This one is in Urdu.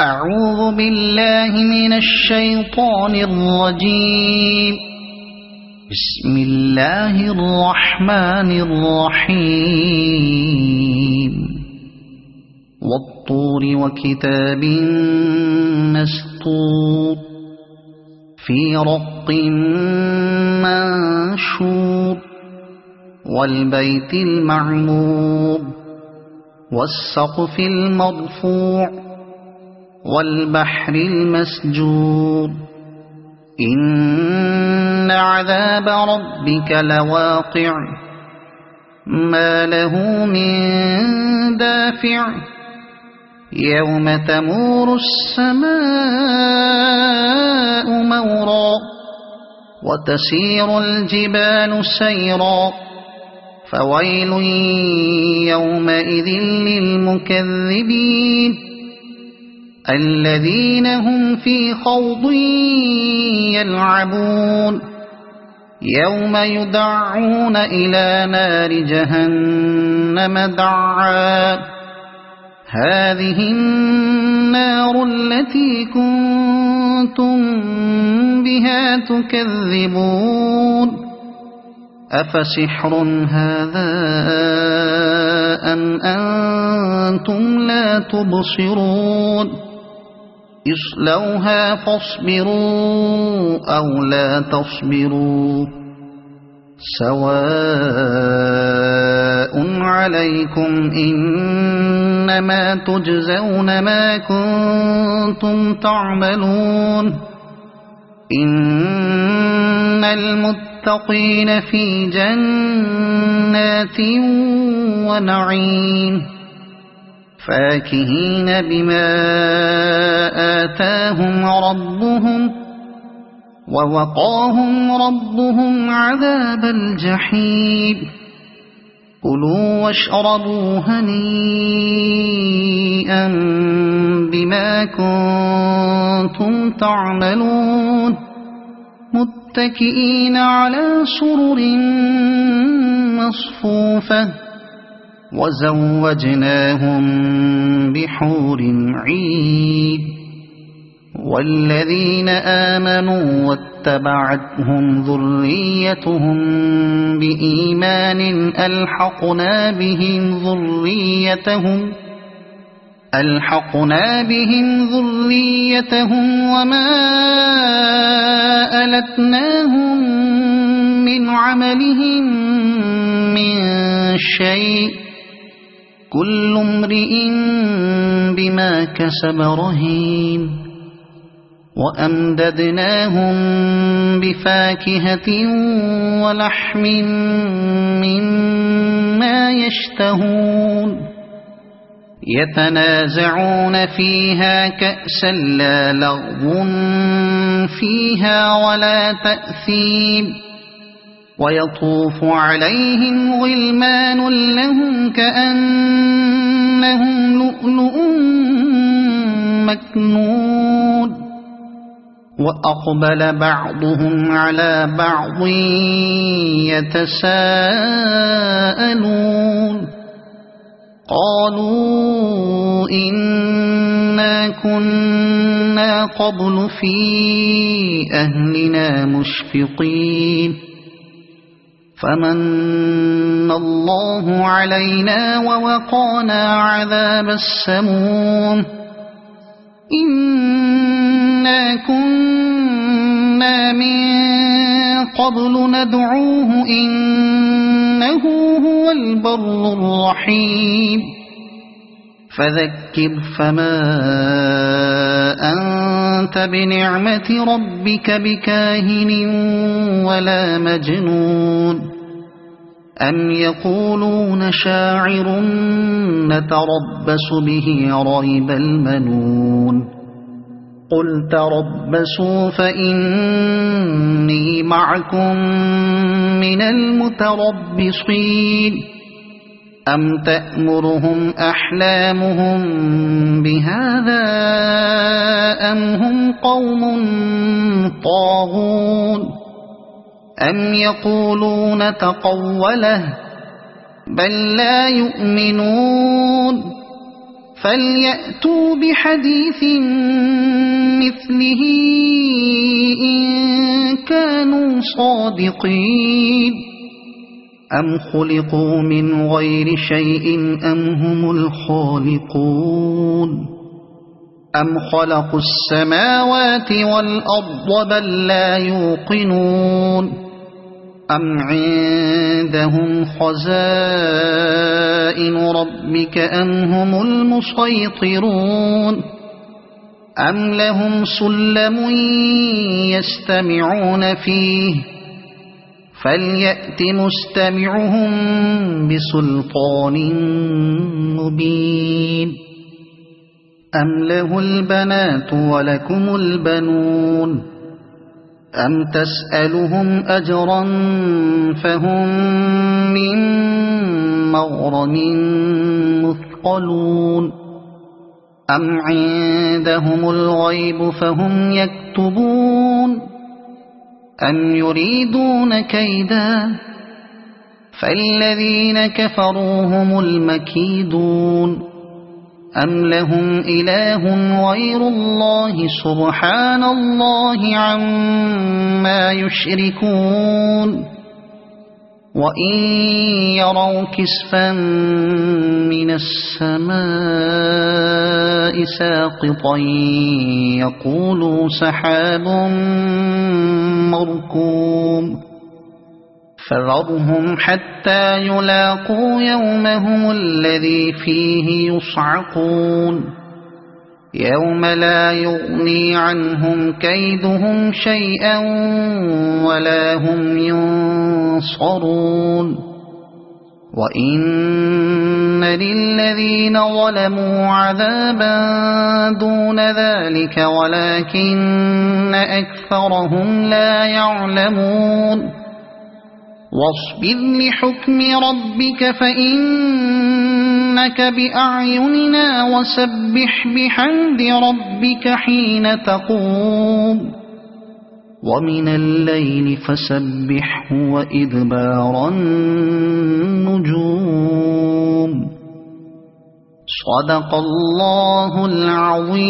أعوذ بالله من الشيطان الرجيم. بسم الله الرحمن الرحيم. والطور وكتاب مسطور في رق منشور والبيت المعمور والسقف المرفوع والبحر المسجور إن عذاب ربك لواقع ما له من دافع يوم تمور السماء مورا وتسير الجبال سيرا فويل يومئذ للمكذبين الذين هم في خوض يلعبون يوم يدعون إلى نار جهنم دعا هذه النار التي كنتم بها تكذبون أفسحر هذا أم أنتم لا تبصرون اصلوها فاصبروا أو لا تصبروا سواء عليكم إنما تجزون ما كنتم تعملون إن المتقين في جنات ونعيم فاكهين بما آتاهم ربهم ووقاهم ربهم عذاب الجحيم كلوا واشربوا هنيئا بما كنتم تعملون متكئين على سرر مصفوفة وزوجناهم بحور عين والذين آمنوا واتبعتهم ذريتهم بإيمان ألحقنا بهم ذريتهم وما ألتناهم من عملهم من شيء كل امرئ بما كسب رهين وأمددناهم بفاكهة ولحم مما يشتهون يتنازعون فيها كأسا لا لغو فيها ولا تأثيم ويطوف عليهم غلمان لهم كأنهم لؤلؤ مكنون وأقبل بعضهم على بعض يتساءلون قالوا إنا كنا قبل في أهلنا مشفقين فمن الله علينا ووقانا عذاب السموم إنا كنا من قبل ندعوه إنه هو البر الرحيم فذكر فما أنت بنعمة ربك بكاهن ولا مجنون أم يقولون شاعر نتربص به ريب المنون قل تربصوا فإني معكم من المتربصين أم تأمرهم أحلامهم بهذا أم هم قوم طاغون أم يقولون تقوله بل لا يؤمنون فليأتوا بحديث مثله إن كانوا صادقين أم خلقوا من غير شيء أم هم الخالقون أم خلقوا السماوات والأرض بل لا يوقنون أم عندهم خزائن ربك أم هم المسيطرون أم لهم سلم يستمعون فيه فليأت مستمعهم بسلطان مبين أم له البنات ولكم البنون أم تسألهم أجرا فهم من مغرم مثقلون أم عندهم الغيب فهم يكتبون أم يريدون كيدا فالذين كفروا هم المكيدون أم لهم إله غير الله سبحان الله عما يشركون وإن يروا كسفا من السماء ساقطا يقولوا سحاب مركوم فذرهم حتى يلاقوا يومهم الذي فيه يصعقون يوم لا يغني عنهم كيدهم شيئا ولا هم ينصرون وإن للذين ظلموا عذابا دون ذلك ولكن أكثرهم لا يعلمون واصبر لحكم ربك فإنك بأعيننا وسبح بحمد ربك حين تقوم ومن الليل فسبحه وإدبار النجوم صدق الله العظيم.